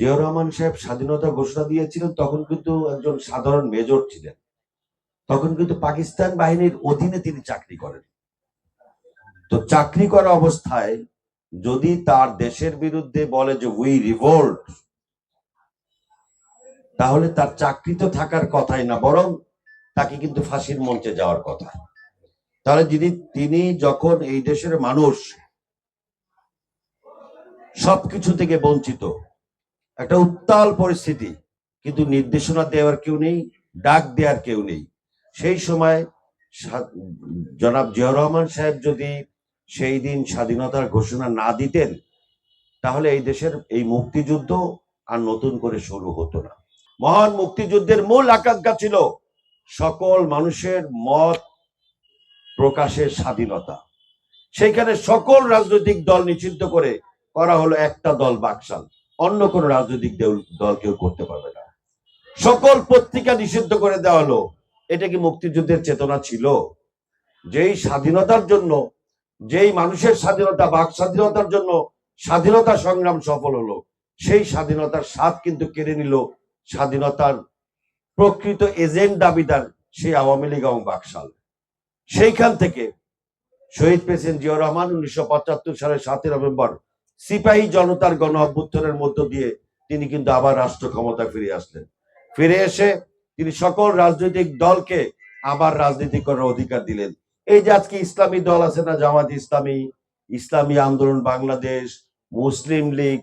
জিয়াউর রহমান সাহেব স্বাধীনতা ঘোষণা দিয়েছিলেন তখন কিন্তু একজন সাধারণ মেজর ছিলেন। তখন কিন্তু পাকিস্তান বাহিনীর অধীনে তিনি চাকরি করেন। তো চাকরি করা অবস্থায় যদি তার দেশের বিরুদ্ধে বলে যে উই রিভোল্ট, তাহলে তার চাকরি তো থাকার কথাই না, বরং তাকে কিন্তু ফাঁসির মঞ্চে যাওয়ার কথা। তাহলে তিনি যখন এই দেশের মানুষ সবকিছু থেকে বঞ্চিত, একটা উত্তাল পরিস্থিতি, কিন্তু নির্দেশনা দেওয়ার কেউ নেই, ডাক দেওয়ার কেউ নেই, সেই সময় জনাব জিয়াউর রহমান সাহেব যদি সেই দিন স্বাধীনতার ঘোষণা না দিতেন, তাহলে এই দেশের এই মুক্তিযুদ্ধ আর নতুন করে শুরু হতো না। মহান মুক্তিযুদ্ধের মূল আকাঙ্ক্ষা ছিল সকল মানুষের মত প্রকাশের স্বাধীনতা। সেইখানে সকল রাজনৈতিক দল নিষিদ্ধ করে করা হলো একটা দল, বাকশাল। অন্য কোন রাজনৈতিক দল কেউ করতে পারবে না। সকল পত্রিকা নিষিদ্ধ করে দেওয়া হলো। এটা কি মুক্তিযুদ্ধের চেতনা ছিল? যেই স্বাধীনতার জন্য, যেই মানুষের স্বাধীনতা, বাক স্বাধীনতার জন্য স্বাধীনতা সংগ্রাম সফল হলো, সেই স্বাধীনতার স্বাদ কিন্তু কেড়ে নিল স্বাধীনতার প্রকৃত এজেন্ট দাবিদার সেই আওয়ামী লীগ এবং বাকশাল। সেইখান থেকে শহীদ প্রেসিডেন্ট জিয়াউর রহমান 1975 সালের 7 নভেম্বর সিপাহী জনতার গণ অভ্যুত্থানের মধ্য দিয়ে তিনি কিন্তু আবার রাষ্ট্র ক্ষমতা ফিরে আসলেন। ফিরে এসে তিনি সকল রাজনৈতিক দলকে আবার রাজনীতি করার অধিকার দিলেন। এই যে আজকে ইসলামী দল আছে না, জামাত ইসলামী, ইসলামী আন্দোলন বাংলাদেশ, মুসলিম লীগ,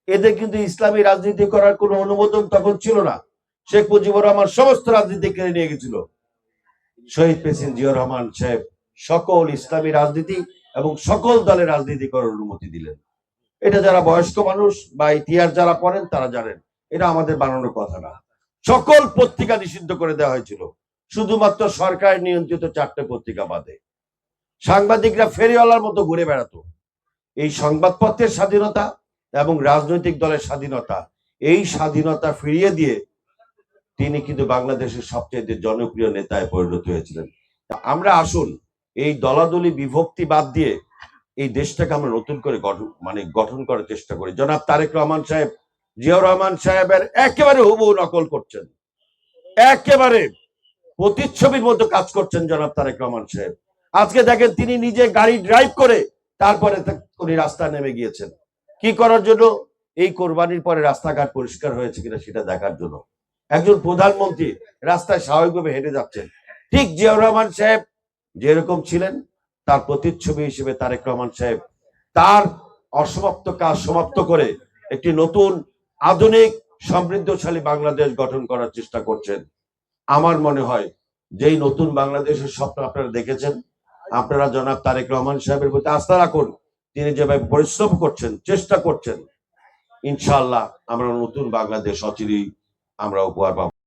এদের কিন্তু ইসলামী রাজনীতি করার কোনো অনুমোদন তখন ছিল না। শেখ মুজিবুর রহমান সমস্ত রাজনীতি কেড়ে নিয়ে গেছিল। শহীদ প্রেসিডেন্ট জিয়াউর রহমান সাহেব সকল ইসলামী রাজনীতি এবং সকল দলের রাজনীতি করার অনুমতি দিলেন। এটা যারা বয়স্ক মানুষ বা ইতিহাস যারা পড়েন তারা জানেন, এটা আমাদের বানানোর কথা না। সকল পত্রিকা নিষিদ্ধ করে দেওয়া হয়েছিল, শুধুমাত্র সরকার নিয়ন্ত্রিত 4টে পত্রিকা বাদে। সাংবাদিকরা ফেরিওয়ালার মতো ঘুরে বেড়াতো। এই সংবাদপত্রের স্বাধীনতা এবং রাজনৈতিক দলের স্বাধীনতা, এই স্বাধীনতা ফিরিয়ে দিয়ে তিনি কিন্তু বাংলাদেশের সবচেয়ে জনপ্রিয় নেতায় পরিণত হয়েছিলেন। আমরা আসুন এই দলাদলি বিভক্তি বাদ দিয়ে এই দেশটাকে আমরা নতুন করে গঠন করার চেষ্টা করি। জনাব তারেক রহমান সাহেব জিয়াউর রহমান সাহেবের একেবারে হুবহু নকল করছেন, একেবারে প্রতিচ্ছবির মতো কাজ করছেন জনাব তারেক রহমান সাহেব। আজকে দেখেন তিনি নিজে গাড়ি ড্রাইভ করে তারপরে উনি রাস্তায় নেমে গিয়েছেন। কি করার জন্য? এই কোরবানির পরে রাস্তাঘাট পরিষ্কার হয়েছে কিনা সেটা দেখার জন্য। একজন প্রধানমন্ত্রী রাস্তায় স্বাভাবিকভাবে হেঁটে যাচ্ছেন। ঠিক জিয়াউর রহমান সাহেব যেরকম ছিলেন, তার প্রতিচ্ছবি হিসেবে তারেক রহমান সাহেব তার অসমাপ্ত কাজ সমাপ্ত করে একটি নতুন আধুনিক সমৃদ্ধশালী বাংলাদেশ গঠন করার চেষ্টা করছেন। আমার মনে হয় যেই নতুন বাংলাদেশের স্বপ্ন আপনারা দেখেছেন, আপনারা জনাব তারেক রহমান সাহেবের প্রতি আস্থা রাখুন। তিনি যেভাবে পরিশ্রম করছেন, চেষ্টা করছেন, ইনশাআল্লাহ আমরা নতুন বাংলাদেশ অচিরেই আমরা উপহার পাবো।